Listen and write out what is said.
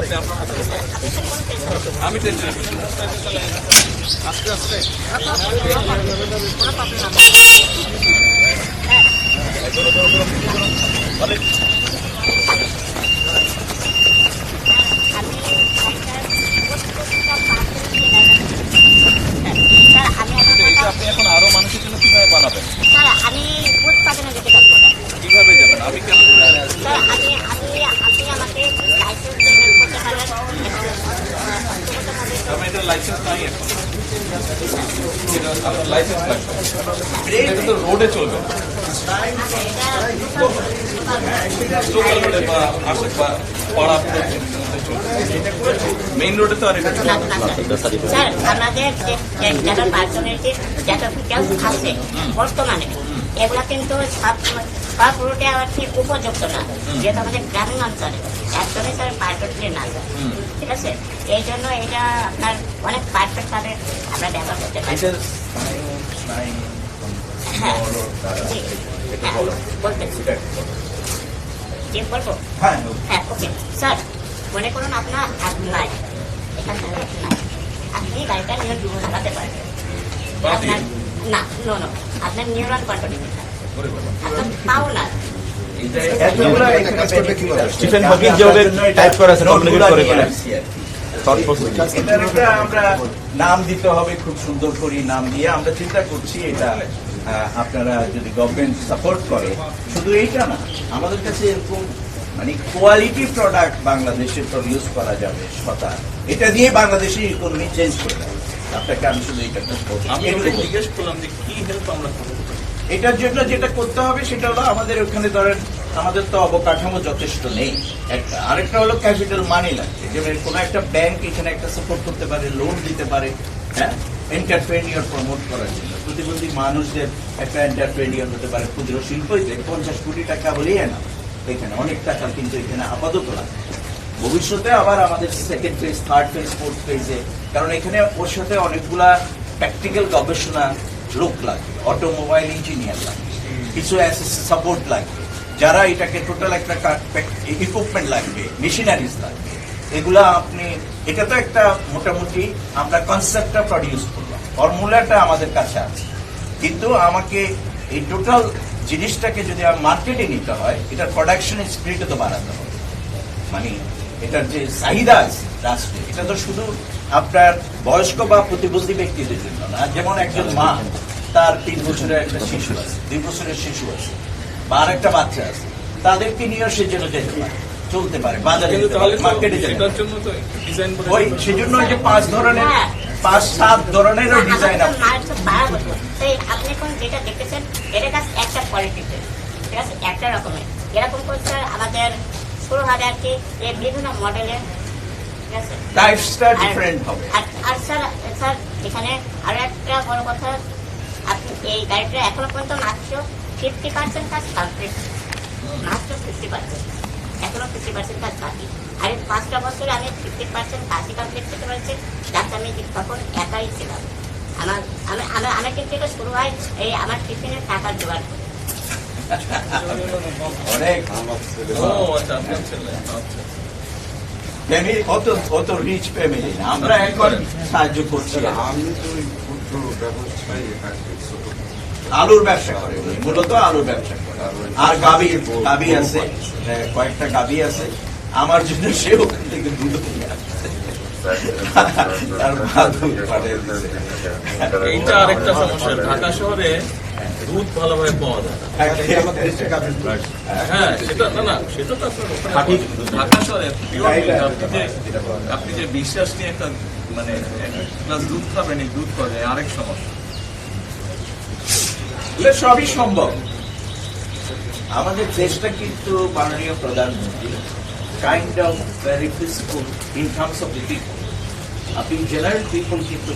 আপনি আপনার আমি টেনশন আস্তে আস্তে আপনি এখন আরো মানুষের জন্য কিভাবে বানাবেন? আমি উৎপাদনে যেতে পারবো না। কিভাবে যাবেন? আমি কেন আপনি আমাকে লাইসেন্স করতে পারেন। এটা লাইসেন্স নাই এখন, আপনার লাইসেন্স লাগবে, এটা তো রোডে চলবে, লোকাল রোডে বা আশে বা পাড়া মেইন রোডে তো আর এটা স্যার আমাদের যারা পার্সোনালিটি যত ডিটেলস আছে বর্তমানে এগুলা কিন্তু সব রুটে আর কি উপযুক্ত না, যেহেতু আমাদের গ্রামীণ অঞ্চলে একদমই স্যার পারফেক্টলি না যায়। ঠিক আছে, এই জন্য এটা আপনার অনেক পারফেক্ট ভাবে আমরা ব্যবহার করতে পারি। হ্যাঁ বলতেছি, জি বলবো। হ্যাঁ ওকে স্যার, মনে করুন আপনার হাত নাই, এখানে নাই, আপনি গাড়িটা নিয়ে চালাতে পারবেন। আপনার না নো আপনার নিউরন কন্ট্রোল আপনার পাও না। স্টিফেন হকিং যেভাবে টাইপ করেছেন আমরা নাম দিতে হবে, খুব সুন্দর করে নাম দিয়ে আমরা চিন্তা করছি। এটা আপনারা যদি গভর্নমেন্ট সাপোর্ট করে, শুধু এইটা না, আমাদের কাছে এরকম মানে কোয়ালিটি প্রোডাক্ট বাংলাদেশে প্রডিউস করা যাবে সতা, এটা দিয়ে বাংলাদেশের ইকোনমি চেঞ্জ করে দেবে। আপনাকে আমি শুধু এটা জিজ্ঞেস করলাম যে কি হেল্প আমরা করবো। এটার জন্য যেটা করতে হবে সেটা হলো আমাদের ওখানে ধরেন আমাদের তো অবকাঠামো যথেষ্ট নেই, একটা আরেকটা হলো ক্যাপিটাল মানি লাগবে, যেমন কোনো একটা ব্যাংক এখানে একটা সাপোর্ট করতে পারে, লোন দিতে পারে, হ্যাঁ, এন্টারপ্রেনিয়র প্রমোট করার জন্য প্রতিবন্ধী মানুষদের একটা এন্টারপ্রেনিয়র হতে পারে, ক্ষুদ্র শিল্প 50 কোটি টাকা হলেই না, এখানে অনেক টাকা কিন্তু এখানে আপাতত লাগবে। ভবিষ্যতে আবার আমাদের second phase, third phase, fourth ফেজে, কারণ এখানে ওর সাথে অনেকগুলা প্র্যাকটিক্যাল গবেষণা লোক লাগবে, অটোমোবাইল ইঞ্জিনিয়ার লাগবে, কিছু সাপোর্ট লাগবে, যারা এটাকে টোটাল একটা ইকুইপমেন্ট লাগবে, মেশিনারিজ লাগবে, এগুলা আপনি এটা তো একটা মোটামুটি আমরা কনসেপ্টটা প্রডিউস করলাম, ফর্মুলাটা আমাদের কাছে আছে, কিন্তু আমাকে এই টোটাল জিনিসটাকে যদি মার্কেটে নিতে হয়, এটার প্রোডাকশন স্পিরিটে তো বাড়াতে হবে। মানে এটার যে চাহিদা আছে রাষ্ট্রে, এটা তো শুধু আপনার বয়স্ক বা প্রতিবন্ধী ব্যক্তিদের জন্য না, যেমন একজন মা, তার 3 বছরের একটা শিশু আছে, 2 বছরের শিশু আছে, বা আর একটা বাচ্চা আছে, তাদেরকে নিয়ে সে যেন যেতে পারে, চলতে পারে, বাজারে মার্কেটে যেতে পারে। ওই সেজন্য যে 5-7 ধরনেরও ডিজাইন আপনি এখন যেটা দেখতেছেন এটা কাছে একটা কোয়ালিটিতে, ঠিক আছে, একটা রকমের এরকম করছে আমাদের শুরু হবে আর কি বিভিন্ন মডেলের, ঠিক আছে, টাইপসটা ডিফারেন্ট হবে। আর স্যার এখানে আরো একটা বড় কথা, আপনি এই গাড়িটা এখনো পর্যন্ত মাত্র 50% কাজ কমপ্লিট, মাত্র 50%, এখনো 50% কাজ বাকি। আর এই 5টা বছরে আমি 50% কাজই কমপ্লিট করতে পারছি, যাতে আমি তখন একাই ছিলাম। আমার কিন্তু এটা শুরু হয় এই আমার টিফিনের টাকার জোগাড় করে। অনেক ফ্যামিলি, অত রিচ ফ্যামিলি না, আমরা এখন সাহায্য করছি। আলুর ব্যবসা করে, মূলত আলুর ব্যবসা করে, আর গাবি আছে, কয়েকটা গাবি আছে আমার জন্য, সে ওখান থেকে দুধ নিয়ে আসছে। এইটা আরেকটা সমস্যা, ঢাকা শহরে দুধ ভালোভাবে পাওয়া যায় না। হ্যাঁ সেটা না, সেটা তো ঢাকা শহরে আপনি যে বিশ্বাস নিয়ে একটা মানে গ্লাস দুধ খাবেন, এই দুধ পাওয়া যায়, আরেক সমস্যা। সবই সম্ভব। আমাদের দেশটা কিন্তু মাননীয় প্রধানমন্ত্রী kind of very peaceful in terms of the people. আপনি জেনারেল পিপল কিন্তু